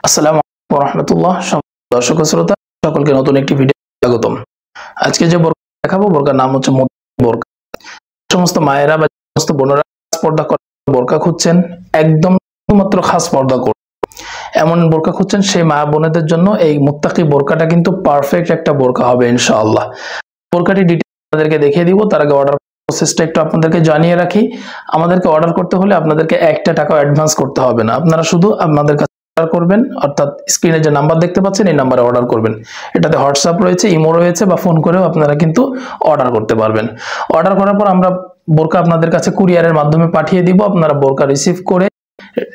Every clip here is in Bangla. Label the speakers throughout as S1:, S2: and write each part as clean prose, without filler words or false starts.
S1: আসসালামু আলাইকুম ওয়া রাহমাতুল্লাহ। দর্শক শ্রোতা সকলকে নতুন একটি ভিডিও স্বাগতম। আজকে যে বোরকা দেখাবো বোরকার নাম হচ্ছে বোরকা। সমস্ত মায়েরা বা সমস্ত বোনেরা পর্দা করা বোরকা খুঁজছেন, একদম মাত্র খাস পর্দা করে এমন বোরকা খুঁজছেন, সেই মা বোনেদের জন্য এই মুত্তাকি বোরকাটা কিন্তু পারফেক্ট একটা বোরকা হবে ইনশাআল্লাহ। বোরকাটি ডিটেইলস আপনাদেরকে দেখিয়ে দিব, তার আগে অর্ডার প্রসেসটা একটু আপনাদেরকে জানিয়ে রাখি। আমাদেরকে অর্ডার করতে হলে আপনাদেরকে 1 টাকাও অ্যাডভান্স করতে হবে না। আপনারা শুধু আপনাদের কাছে অর্ডার করবেন, অর্থাৎ স্ক্রিনে যে নাম্বার দেখতে পাচ্ছেন এই নাম্বারে অর্ডার করবেন। এটাতে হোয়াটসঅ্যাপ রয়েছে, ইমো রয়েছে, বা ফোন করেও আপনারা কিন্তু অর্ডার করতে পারবেন। অর্ডার করার পর আমরা বোরকা আপনাদের কাছে কুরিয়ারের মাধ্যমে পাঠিয়ে দিব। আপনারা বোরকা রিসিভ করে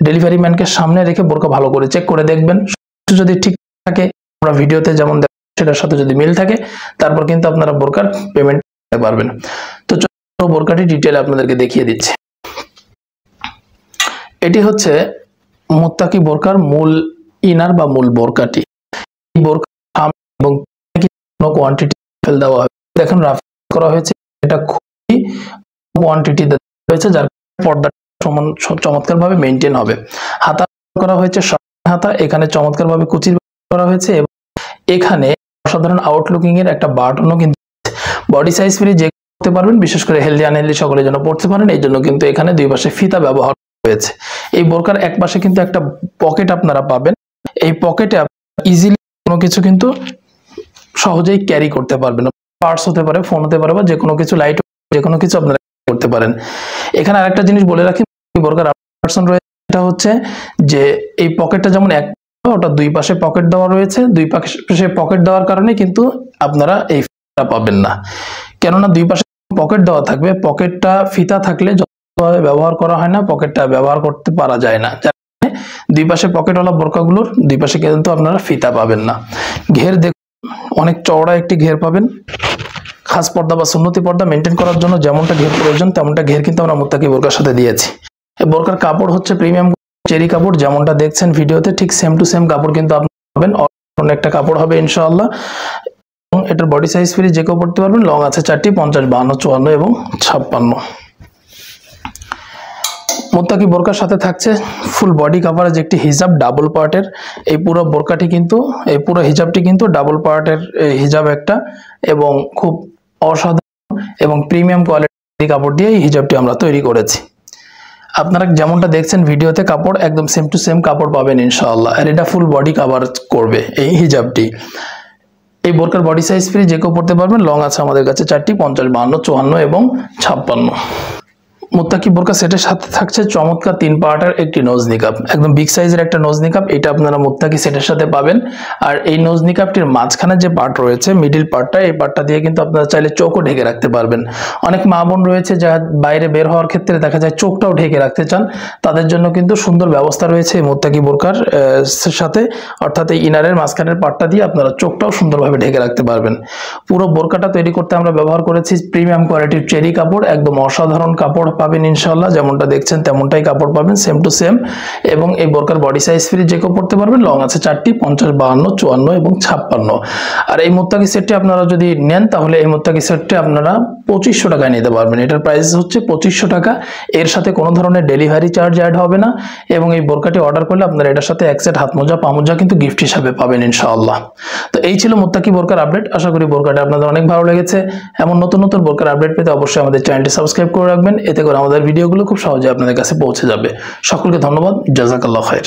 S1: ডেলিভারি ম্যানকে সামনে রেখে বোরকা ভালো করে চেক করে দেখবেন। যদি ঠিক থাকে, আমরা ভিডিওতে যেমন সেটার সাথে যদি মিল থাকে, তারপর কিন্তু আপনারা বোরকার পেমেন্ট করতে পারবেন। তো চলো বোরকাটি ডিটেইলে আপনাদেরকে দেখিয়ে দিচ্ছি। এটি হচ্ছে মুত্তাকি বোরকার মূল ইনার বা মূল বোরকাটি। এই বোরকা এবং কোনো কোয়ান্টিটি ফেল দেওয়া হয়, দেখেন রাফ করা হয়েছে। এটা খুবই কোয়ান্টিটি হয়েছে, যার পর্দা সমান চমৎকার ভাবে মেইনটেইন হবে। হাতা করা হয়েছে হাতা, এখানে চমৎকার ভাবে কুচির করা হয়েছে এবং এখানে অসাধারণ আউটলুকিং এর একটা বাটনও কিন্তু বডি সাইজ ফ্রি যে করতে পারবেন, বিশেষ করে হেলদি আনহেলদি সকলের জন্য পড়তে পারেন। এই জন্য কিন্তু এখানে দুই পাশে ফিতা ব্যবহার হয়েছে। এই বোরকার এক পাশে কিন্তু একটা পকেট আপনারা পাবেন। এই পকেটে ইজিলি কোনো কিছু কিন্তু সহজেই ক্যারি করতে পারবেন। পার্স হতে পারে, ফোন হতে পারে, বা যে কোনো কিছু লাইট, যে কোনো কিছু আপনারা করতে পারেন। এখানে আরেকটা জিনিস বলে রাখি, বোরকার অপশন রয়েছে, এটা হচ্ছে যে এই পকেটটা যেমন এক, ওটা দুই পাশে পকেট দেওয়া রয়েছে। দুই পাশে পকেট দেওয়ার কারণে কিন্তু আপনারা এই ফিতা পাবেন না, কেননা দুই পাশে পকেট দেওয়া থাকবে। পকেটটা ফিতা থাকলে যতভাবে ব্যবহার করা হয় না, পকেটটা ব্যবহার করতে পারা যায় না। দুই পাশে পকেটওয়ালা বোরকাগুলোর দুই পাশে কিন্তু আপনারা ফিতা পাবেন না। ঘের দেখুন, অনেক চওড়া একটি ঘের পাবেন। খাস পর্দা বা সুন্নতি পর্দা মেনটেন করার জন্য যেমনটা ঘের প্রয়োজন, তেমনটা ঘের কিন্তু আমরা মুত্তাকি বোরকার সাথে দিয়েছি। এই বোরকার কাপড় হচ্ছে প্রিমিয়াম চেরি কাপড়, যেমনটা দেখছেন ভিডিওতে, ঠিক সেম টু সেম কাপড় কিন্তু আপনারা পাবেন। অন্য একটা কাপড় হবে ইনশাআল্লাহ। এটার বডি সাইজ ফ্রি যে কেউ পড়তে পারবেন। লং আছে 4টি, 50, 52, 54 এবং 56। মুত্তাকি বোরকার সাথে থাকছে ফুল বডি কভারেজ একটি হিজাব ডাবল পার্টের। এই পুরো বোরকাটি কিন্তু, এই পুরো হিজাবটি কিন্তু ডাবল পার্টের হিজাব একটা, এবং খুব অসাধারণ এবং প্রিমিয়াম কোয়ালিটির কাপড় দিয়ে এই হিজাবটি আমরা তৈরি করেছি। আপনারা যেমনটা দেখছেন ভিডিওতে, কাপড় একদম সেম টু সেম কাপড় পাবেন ইনশাআল্লাহ। আর এটা ফুল বডি কভার করবে এই হিজাবটি। এই বোরকার বডি সাইজ ফ্রি যে কেউ পড়তে পারবেন। লং আছে আমাদের কাছে 4টি, 50, 52, 54 এবং 56। মুত্তাকি বোরকা সেটের সাথে থাকছে চমৎকার 3 পার্টের একটি নোজ নিকাব, একদম বিগ সাইজের একটা নোজ নিকাব। এটা আপনারা মুত্তাকি সেটের সাথে পাবেন। আর এই নোজ নিকাবটির মাঝখানে যে পার্ট রয়েছে, মিডিল পার্টটা, এই পার্টটা দিয়ে কিন্তু আপনারা চাইলে চোখও ঢেকে রাখতে পারবেন। অনেক মা বোন রয়েছে যারা বাইরে বের হওয়ার ক্ষেত্রে দেখা যায় চোখটাও ঢেকে রাখতে চান, তাদের জন্য কিন্তু সুন্দর ব্যবস্থা রয়েছে এই মুত্তাকি বোরকার সাথে, অর্থাৎ এই ইনারের মাঝখানের পার্টটা দিয়ে আপনারা চোখটাও সুন্দরভাবে ঢেকে রাখতে পারবেন। পুরো বোরকাটা তৈরি করতে আমরা ব্যবহার করেছি প্রিমিয়াম কোয়ালিটির চেরি কাপড়, একদম অসাধারণ কাপড় পাবেন ইনশাআল্লাহ। যেমনটা দেখছেন তেমনটাই কাপড় পাবেন, সেম টু সেম। এবং এই বোরকার বডি সাইজ ফ্রি যে কেউ পড়তে পারবেন। লং আছে 4টি, 50, 52, 54 এবং 56। আর এই মুত্তাকি সেটটি আপনারা যদি নেন, তাহলে এই মুত্তাকি সেটটি আপনারা 2500 টাকায় নিতে পারবেন। এটার প্রাইস হচ্ছে 2500 টাকা। এর সাথে কোনো ধরনের ডেলিভারি চার্জ অ্যাড হবে না। এবং এই বোরকাটি অর্ডার করলে আপনারা এটার সাথে এক সেট হাত মোজা, পা মোজা কিন্তু গিফট হিসাবে পাবেন ইনশাআল্লাহ। তো এই ছিল মুত্তাকি বোরকার আপডেট। আশা করি বোরকাটা আপনাদের অনেক ভালো লেগেছে। এমন নতুন নতুন বোরকার আপডেট পেতে অবশ্যই আমাদের চ্যানেলটি সাবস্ক্রাইব করে রাখবেন, এতে করে আমাদের ভিডিওগুলো খুব সহজে আপনাদের কাছে পৌঁছে যাবে। সকলকে ধন্যবাদ। জাযাকাল্লাহু খাইর।